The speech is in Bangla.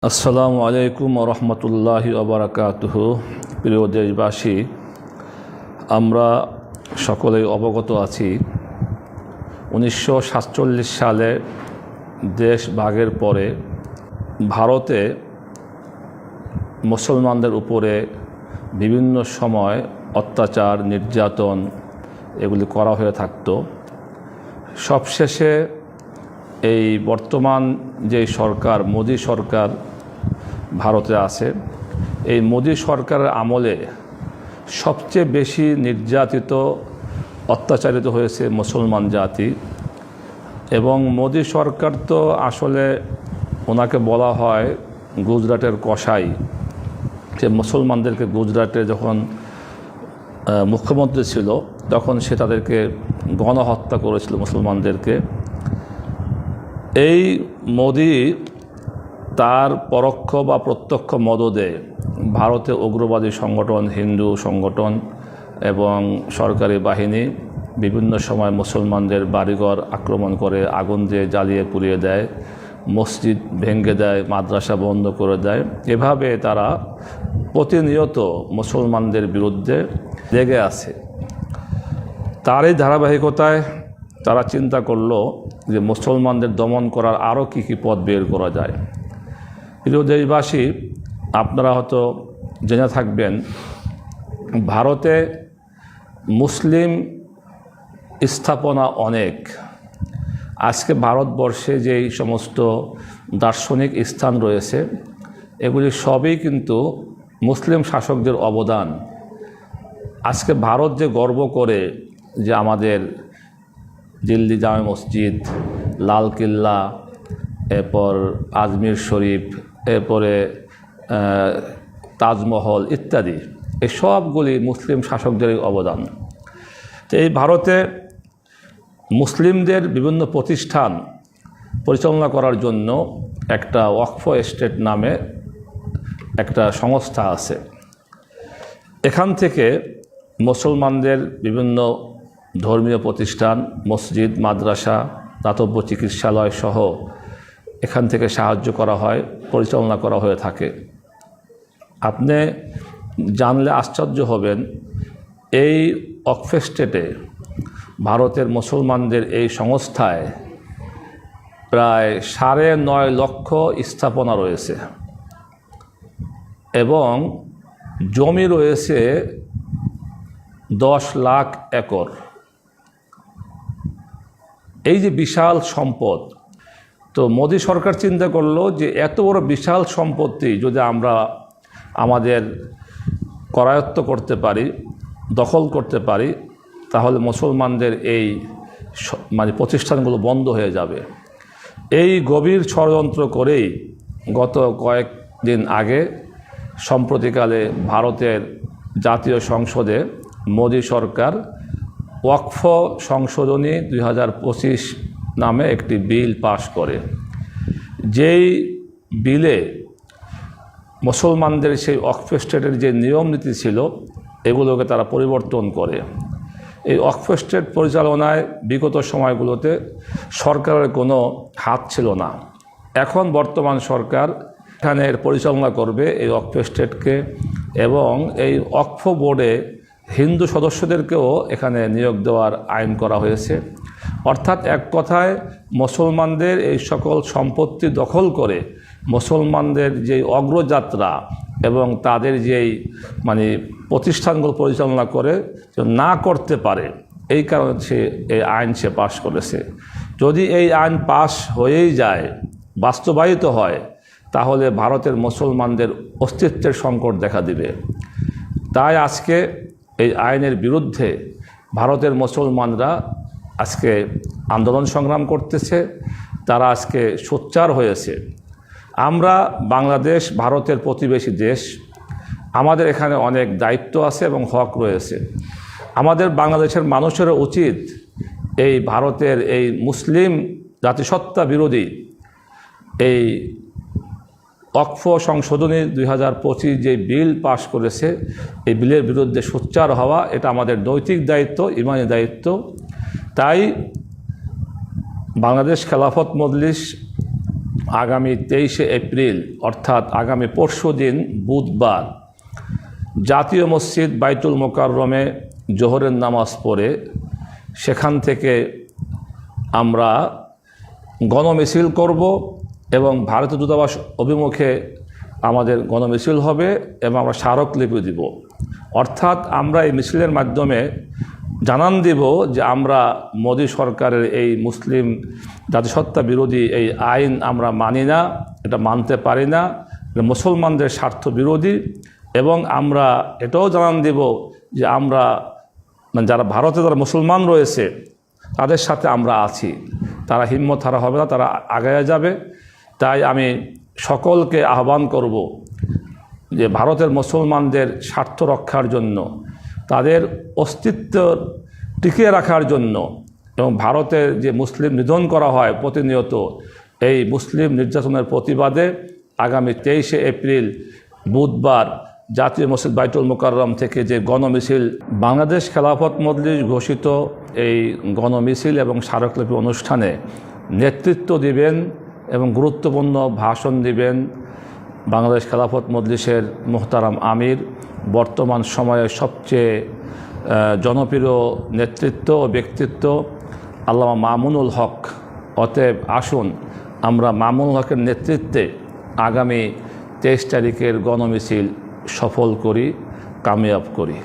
আসসালামু আলাইকুম ওয়া রাহমাতুল্লাহি ওয়া বারাকাতুহু। প্রিয় দেশবাসী, আমরা সকলেই অবগত আছি 1947 সালে দেশ ভাগের পরে ভারতে মুসলমানদের উপরে বিভিন্ন সময় অত্যাচার, নির্যাতন এগুলি করা হয়ে থাকতো। সবশেষে এই বর্তমান যে সরকার, মোদি সরকার ভারতে আছে, এই মোদি সরকারের আমলে সবচেয়ে বেশি নির্যাতিত, অত্যাচারিত হয়েছে মুসলমান জাতি। এবং মোদি সরকার তো আসলে ওনাকে বলা হয় গুজরাটের কসাই। সে মুসলমানদেরকে গুজরাটে যখন মুখ্যমন্ত্রী ছিল তখন সে তাদেরকে গণহত্যা করেছিল মুসলমানদেরকে। এই মোদি তার পরোক্ষ বা প্রত্যক্ষ মদদে ভারতে উগ্রবাদী সংগঠন, হিন্দু সংগঠন এবং সরকারি বাহিনী বিভিন্ন সময় মুসলমানদের বাড়িঘর আক্রমণ করে, আগুন দিয়ে জ্বালিয়ে পুড়িয়ে দেয়, মসজিদ ভেঙে দেয়, মাদ্রাসা বন্ধ করে দেয়। এভাবে তারা প্রতিনিয়ত মুসলমানদের বিরুদ্ধে লেগে আছে। তার এই ধারাবাহিকতায় তারা চিন্তা করলো যে মুসলমানদের দমন করার আরও কী কী পথ বের করা যায়। প্রিয় দেশবাসী, আপনারা হয়তো জেনে থাকবেন ভারতে মুসলিম স্থাপনা অনেক। আজকে ভারতবর্ষে যেই সমস্ত দার্শনিক স্থান রয়েছে এগুলি সবই কিন্তু মুসলিম শাসকদের অবদান। আজকে ভারত যে গর্ব করে যে আমাদের দিল্লি জামে মসজিদ, লালকেল্লা, এরপর আজমির শরীফ, এরপরে তাজমহল ইত্যাদি, এই সবগুলি মুসলিম শাসকদেরই অবদান। তো এই ভারতে মুসলিমদের বিভিন্ন প্রতিষ্ঠান পরিচালনা করার জন্য একটা ওয়াকফ এস্টেট নামে একটা সংস্থা আছে। এখান থেকে মুসলমানদের বিভিন্ন ধর্মীয় প্রতিষ্ঠান, মসজিদ, মাদ্রাসা, দাতব্য চিকিৎসালয় সহ এখান থেকে সাহায্য করা হয়, পরিচালনা করা হয়ে থাকে। আপনি জানলে আশ্চর্য হবেন, এই ওয়াকফ এস্টেটে ভারতের মুসলমানদের এই সংস্থায় প্রায় 9.5 লক্ষ স্থাপনা রয়েছে এবং জমি রয়েছে 10 লাখ একর। এই যে বিশাল সম্পদ, তো মোদি সরকার চিন্তা করলো যে এত বড় বিশাল সম্পত্তি যদি আমরা আমাদের করায়ত্ত করতে পারি, দখল করতে পারি, তাহলে মুসলমানদের এই প্রতিষ্ঠানগুলো বন্ধ হয়ে যাবে। এই গভীর ষড়যন্ত্র করেই গত কয়েকদিন আগে সম্প্রতিকালে ভারতের জাতীয় সংসদে মোদি সরকার ওয়াকফ সংশোধনী 2025 নামে একটি বিল পাশ করে। যেই বিলে মুসলমানদের সেই ওয়াকফ এস্টেটের যে নিয়ম নীতি ছিল এগুলোকে তারা পরিবর্তন করে। এই ওয়াকফ এস্টেট পরিচালনায় বিগত সময়গুলোতে সরকারের কোনো হাত ছিল না। এখন বর্তমান সরকার এখানে পরিচালনা করবে এই ওয়াকফ এস্টেটকে, এবং এই ওয়াকফ বোর্ডে হিন্দু সদস্যদেরকেও এখানে নিয়োগ দেওয়ার আইন করা হয়েছে। অর্থাৎ এক কথায় মুসলমানদের এই সকল সম্পত্তি দখল করে মুসলমানদের যে অগ্রযাত্রা এবং তাদের যেই প্রতিষ্ঠানগুলো পরিচালনা করে না করতে পারে, এই কারণে এই আইন সে পাশ করেছে। যদি এই আইন পাশ হয়েই যায়, বাস্তবায়িত হয়, তাহলে ভারতের মুসলমানদের অস্তিত্বের সংকট দেখা দিবে। তাই আজকে এই আইনের বিরুদ্ধে ভারতের মুসলমানরা আজকে আন্দোলন সংগ্রাম করতেছে, তারা আজকে সোচ্চার হয়েছে। আমরা বাংলাদেশ ভারতের প্রতিবেশী দেশ, আমাদের এখানে অনেক দায়িত্ব আছে এবং হক রয়েছে। আমাদের বাংলাদেশের মানুষেরও উচিত এই ভারতের এই মুসলিম জাতিসত্তা বিরোধী এই ওয়াকফ সংশোধনী 2025 যে বিল পাশ করেছে, এই বিলের বিরুদ্ধে সোচ্চার হওয়া, এটা আমাদের নৈতিক দায়িত্ব, ইমানি দায়িত্ব। তাই বাংলাদেশ খেলাফত মজলিস আগামী 23শে এপ্রিল অর্থাৎ আগামী পরশুদিন বুধবার জাতীয় মসজিদ বাইতুল মোকাররমে জোহরের নামাজ পড়ে সেখান থেকে আমরা গণমিছিল করব এবং ভারতীয় দূতাবাস অভিমুখে আমাদের গণমিছিল হবে এবং আমরা স্মারকলিপি দিব। অর্থাৎ আমরা এই মিছিলের মাধ্যমে জানান দিব যে আমরা মোদী সরকারের এই মুসলিম জাতিসত্তা বিরোধী এই আইন আমরা মানি না, এটা মানতে পারি না, এটা মুসলমানদের স্বার্থ বিরোধী। এবং আমরা এটাও জানান দেব যে আমরা যারা ভারতে যারা মুসলমান রয়েছে তাদের সাথে আমরা আছি, তারা হিম্মত হারা হবে না, তারা আগায় যাবে। তাই আমি সকলকে আহ্বান করব যে ভারতের মুসলমানদের স্বার্থ রক্ষার জন্য, তাদের অস্তিত্ব টিকিয়ে রাখার জন্য এবং ভারতের যে মুসলিম নিধন করা হয় প্রতিনিয়ত, এই মুসলিম নির্যাতনের প্রতিবাদে আগামী 23শে এপ্রিল বুধবার জাতীয় মসজিদ বাইতুল মোকাররম থেকে যে গণমিছিল, বাংলাদেশ খেলাফত মজলিস ঘোষিত এই গণমিছিল এবং স্মারকলিপি অনুষ্ঠানে নেতৃত্ব দিবেন এবং গুরুত্বপূর্ণ ভাষণ দিবেন বাংলাদেশ খেলাফত মজলিসের মুহতারাম আমির, বর্তমান সময়ে সবচেয়ে জনপ্রিয় নেতৃত্ব ও ব্যক্তিত্ব আল্লামা মামুনুল হক। অতএব আসুন আমরা মামুনুল হকের নেতৃত্বে আগামী 23 তারিখের গণমিছিল সফল করি, কামিয়াব করি।